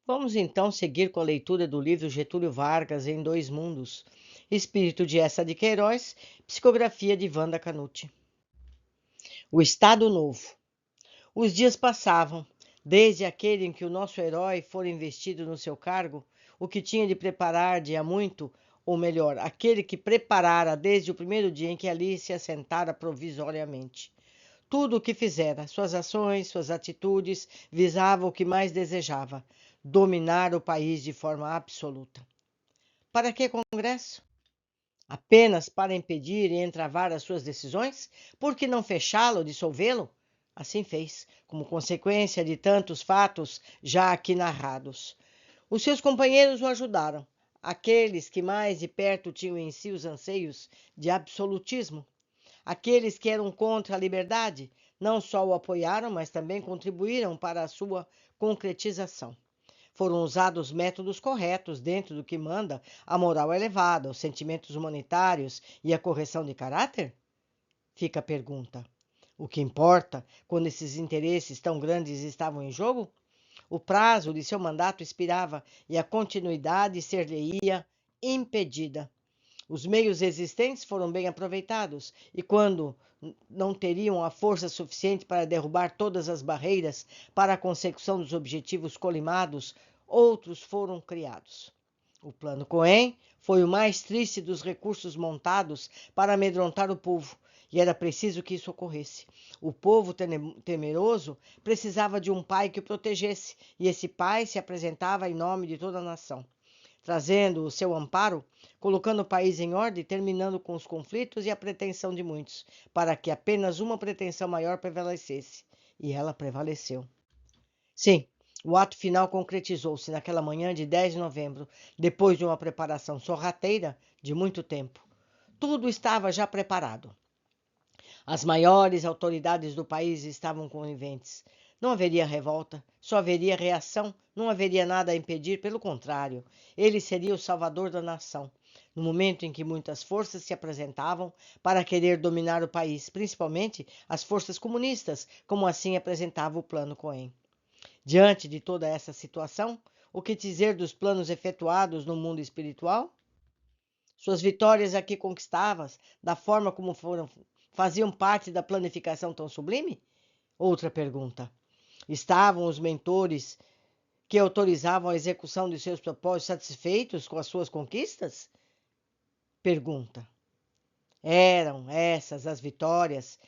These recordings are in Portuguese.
Vamos então seguir com a leitura do livro Getúlio Vargas em Dois Mundos, Espírito de Eça de Queiroz, psicografia de Wanda Canuti. O Estado Novo. Os dias passavam, desde aquele em que o nosso herói fora investido no seu cargo, o que tinha de preparar de há muito, ou melhor, aquele que preparara desde o primeiro dia em que ali se assentara provisoriamente. Tudo o que fizera, suas ações, suas atitudes, visava o que mais desejava: dominar o país de forma absoluta. Para que Congresso? Apenas para impedir e entravar as suas decisões? Por que não fechá-lo, dissolvê-lo? Assim fez, como consequência de tantos fatos já aqui narrados. Os seus companheiros o ajudaram, aqueles que mais de perto tinham em si os anseios de absolutismo. Aqueles que eram contra a liberdade não só o apoiaram, mas também contribuíram para a sua concretização. Foram usados métodos corretos dentro do que manda a moral elevada, os sentimentos humanitários e a correção de caráter? Fica a pergunta. O que importa, quando esses interesses tão grandes estavam em jogo? O prazo de seu mandato expirava e a continuidade ser-lhe-ia impedida. Os meios existentes foram bem aproveitados, e quando não teriam a força suficiente para derrubar todas as barreiras para a consecução dos objetivos colimados, outros foram criados. O Plano Cohen foi o mais triste dos recursos montados para amedrontar o povo, e era preciso que isso ocorresse. O povo temeroso precisava de um pai que o protegesse, e esse pai se apresentava em nome de toda a nação, trazendo o seu amparo, colocando o país em ordem, terminando com os conflitos e a pretensão de muitos, para que apenas uma pretensão maior prevalecesse. E ela prevaleceu. Sim, o ato final concretizou-se naquela manhã de 10 de novembro, depois de uma preparação sorrateira de muito tempo. Tudo estava já preparado. As maiores autoridades do país estavam coniventes. Não haveria revolta, só haveria reação, não haveria nada a impedir, pelo contrário, ele seria o salvador da nação, no momento em que muitas forças se apresentavam para querer dominar o país, principalmente as forças comunistas, como assim apresentava o Plano Cohen. Diante de toda essa situação, o que dizer dos planos efetuados no mundo espiritual? Suas vitórias aqui conquistadas, da forma como foram, faziam parte da planificação tão sublime? Outra pergunta. Estavam os mentores que autorizavam a execução de seus propósitos satisfeitos com as suas conquistas? Pergunta. Eram essas as vitórias,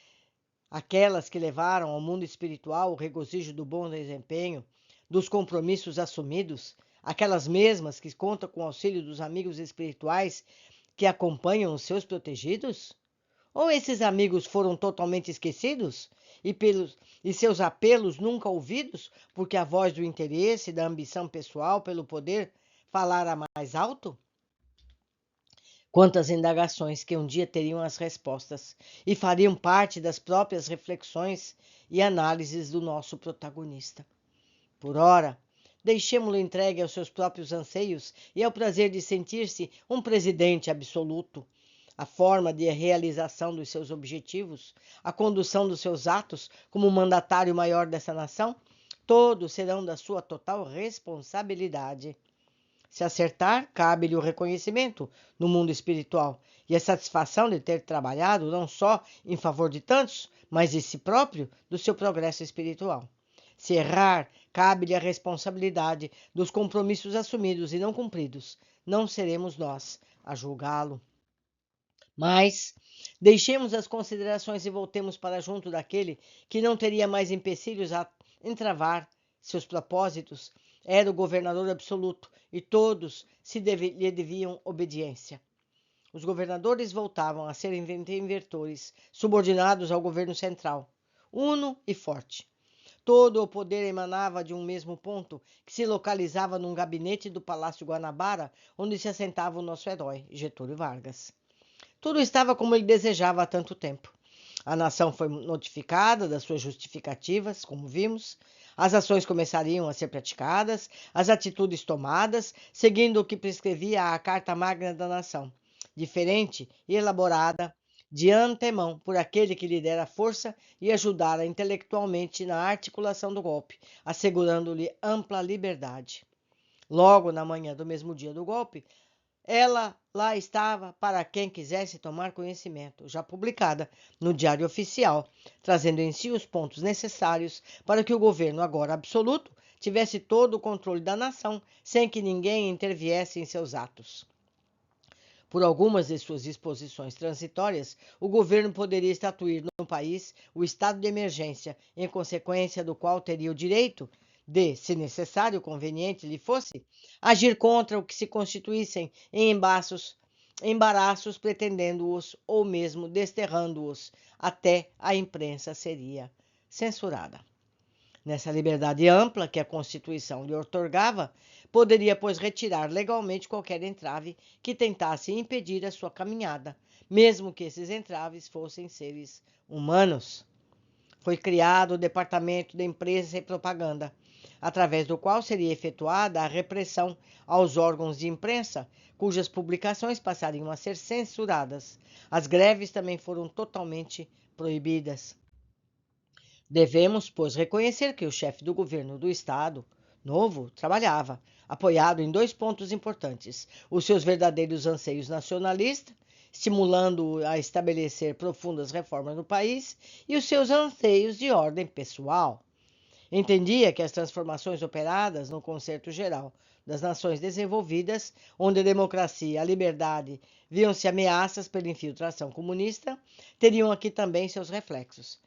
aquelas que levaram ao mundo espiritual o regozijo do bom desempenho, dos compromissos assumidos, aquelas mesmas que contam com o auxílio dos amigos espirituais que acompanham os seus protegidos? Ou esses amigos foram totalmente esquecidos e seus apelos nunca ouvidos, porque a voz do interesse e da ambição pessoal pelo poder falara mais alto? Quantas indagações que um dia teriam as respostas e fariam parte das próprias reflexões e análises do nosso protagonista. Por ora, deixemo-lo entregue aos seus próprios anseios e ao prazer de sentir-se um presidente absoluto, a forma de realização dos seus objetivos, a condução dos seus atos como mandatário maior dessa nação, todos serão da sua total responsabilidade. Se acertar, cabe-lhe o reconhecimento no mundo espiritual e a satisfação de ter trabalhado não só em favor de tantos, mas de si próprio, do seu progresso espiritual. Se errar, cabe-lhe a responsabilidade dos compromissos assumidos e não cumpridos. Não seremos nós a julgá-lo. Mas deixemos as considerações e voltemos para junto daquele que não teria mais empecilhos a entravar seus propósitos. Era o governador absoluto e todos lhe deviam obediência. Os governadores voltavam a ser invertores, subordinados ao governo central, uno e forte. Todo o poder emanava de um mesmo ponto, que se localizava num gabinete do Palácio Guanabara, onde se assentava o nosso herói, Getúlio Vargas. Tudo estava como ele desejava há tanto tempo. A nação foi notificada das suas justificativas, como vimos. As ações começariam a ser praticadas, as atitudes tomadas, seguindo o que prescrevia a Carta Magna da Nação, diferente e elaborada de antemão por aquele que lhe dera força e ajudara intelectualmente na articulação do golpe, assegurando-lhe ampla liberdade. Logo na manhã do mesmo dia do golpe, ela lá estava para quem quisesse tomar conhecimento, já publicada no Diário Oficial, trazendo em si os pontos necessários para que o governo, agora absoluto, tivesse todo o controle da nação, sem que ninguém interviesse em seus atos. Por algumas de suas disposições transitórias, o governo poderia estatuir no país o estado de emergência, em consequência do qual teria o direito de, se necessário ou conveniente lhe fosse, agir contra o que se constituíssem em embaraços pretendendo-os ou mesmo desterrando-os, até a imprensa seria censurada. Nessa liberdade ampla que a Constituição lhe outorgava, poderia, pois, retirar legalmente qualquer entrave que tentasse impedir a sua caminhada, mesmo que esses entraves fossem seres humanos. Foi criado o Departamento de Imprensa e Propaganda, através do qual seria efetuada a repressão aos órgãos de imprensa, cujas publicações passariam a ser censuradas. As greves também foram totalmente proibidas. Devemos, pois, reconhecer que o chefe do governo do Estado Novo trabalhava, apoiado em dois pontos importantes: os seus verdadeiros anseios nacionalistas, estimulando-o a estabelecer profundas reformas no país, e os seus anseios de ordem pessoal. Entendia que as transformações operadas no concerto geral das nações desenvolvidas, onde a democracia e a liberdade viam-se ameaças pela infiltração comunista, teriam aqui também seus reflexos.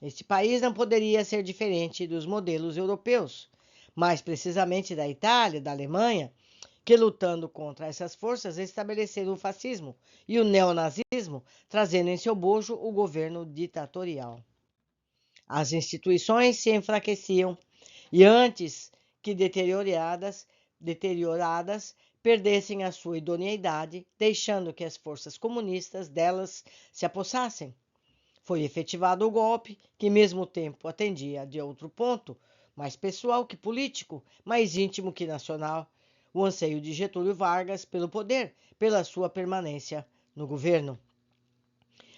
Este país não poderia ser diferente dos modelos europeus, mais precisamente da Itália, da Alemanha, que lutando contra essas forças estabeleceram o fascismo e o neonazismo, trazendo em seu bojo o governo ditatorial. As instituições se enfraqueciam e antes que deterioradas perdessem a sua idoneidade, deixando que as forças comunistas delas se apossassem. Foi efetivado o golpe, que ao mesmo tempo atendia de outro ponto, mais pessoal que político, mais íntimo que nacional, o anseio de Getúlio Vargas pelo poder, pela sua permanência no governo.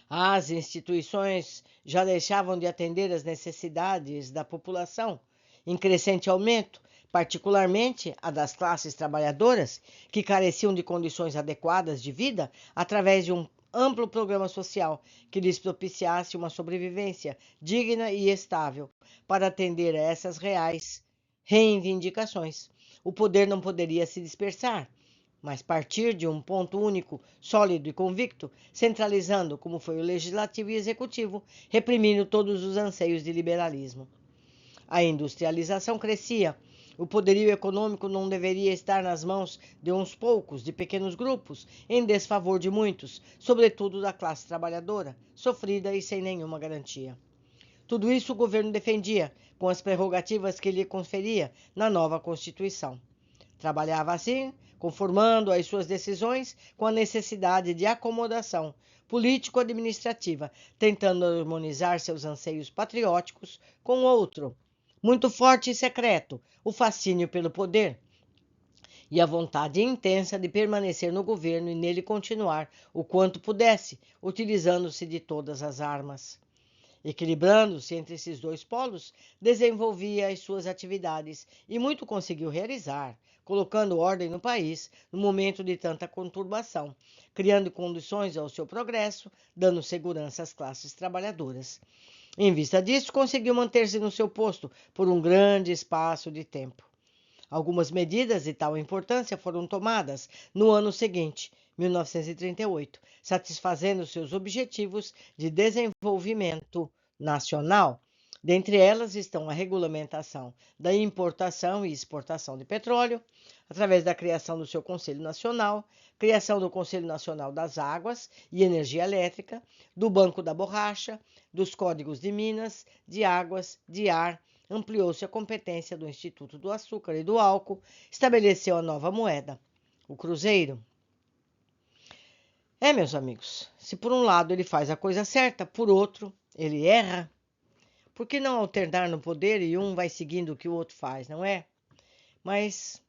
As instituições já deixavam de atender às necessidades da população, em crescente aumento, particularmente a das classes trabalhadoras, que careciam de condições adequadas de vida através de um amplo programa social que lhes propiciasse uma sobrevivência digna e estável para atender a essas reais reivindicações. O poder não poderia se dispersar, mas partir de um ponto único, sólido e convicto, centralizando, como foi o legislativo e executivo, reprimindo todos os anseios de liberalismo. A industrialização crescia. O poderio econômico não deveria estar nas mãos de uns poucos, de pequenos grupos, em desfavor de muitos, sobretudo da classe trabalhadora, sofrida e sem nenhuma garantia. Tudo isso o governo defendia, com as prerrogativas que lhe conferia na nova Constituição. Trabalhava assim, conformando as suas decisões com a necessidade de acomodação político-administrativa, tentando harmonizar seus anseios patrióticos com outro, muito forte e secreto, o fascínio pelo poder e a vontade intensa de permanecer no governo e nele continuar o quanto pudesse, utilizando-se de todas as armas. Equilibrando-se entre esses dois polos, desenvolvia as suas atividades e muito conseguiu realizar, colocando ordem no país no momento de tanta conturbação, criando condições ao seu progresso, dando segurança às classes trabalhadoras. Em vista disso, conseguiu manter-se no seu posto por um grande espaço de tempo. Algumas medidas de tal importância foram tomadas no ano seguinte, 1938, satisfazendo seus objetivos de desenvolvimento nacional. Dentre elas estão a regulamentação da importação e exportação de petróleo, através da criação do seu Conselho Nacional, criação do Conselho Nacional das Águas e Energia Elétrica, do Banco da Borracha, dos Códigos de Minas, de Águas, de Ar, ampliou-se a competência do Instituto do Açúcar e do Álcool, estabeleceu a nova moeda, o cruzeiro. Meus amigos, se por um lado ele faz a coisa certa, por outro ele erra, por que não alternar no poder e um vai seguindo o que o outro faz, não é? Mas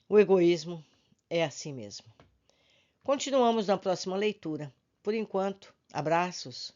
o egoísmo é assim mesmo. Continuamos na próxima leitura. Por enquanto, abraços.